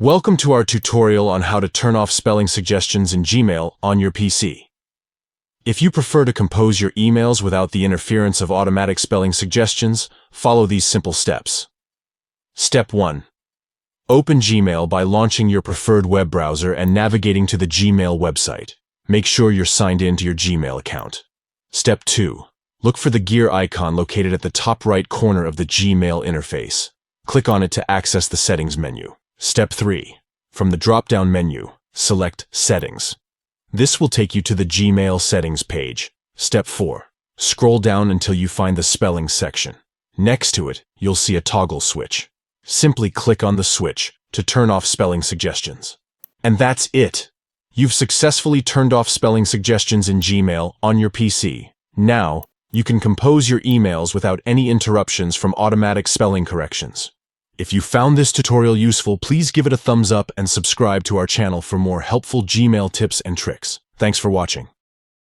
Welcome to our tutorial on how to turn off spelling suggestions in Gmail on your PC. If you prefer to compose your emails without the interference of automatic spelling suggestions, follow these simple steps. Step 1. Open Gmail by launching your preferred web browser and navigating to the Gmail website. Make sure you're signed in to your Gmail account. Step 2. Look for the gear icon located at the top right corner of the Gmail interface. Click on it to access the settings menu. Step 3. From the drop-down menu, select Settings. This will take you to the Gmail settings page. Step 4. Scroll down until you find the spelling section. Next to it, you'll see a toggle switch. Simply click on the switch to turn off spelling suggestions. And that's it! You've successfully turned off spelling suggestions in Gmail on your PC. Now, you can compose your emails without any interruptions from automatic spelling corrections. If you found this tutorial useful, please give it a thumbs up and subscribe to our channel for more helpful Gmail tips and tricks. Thanks for watching.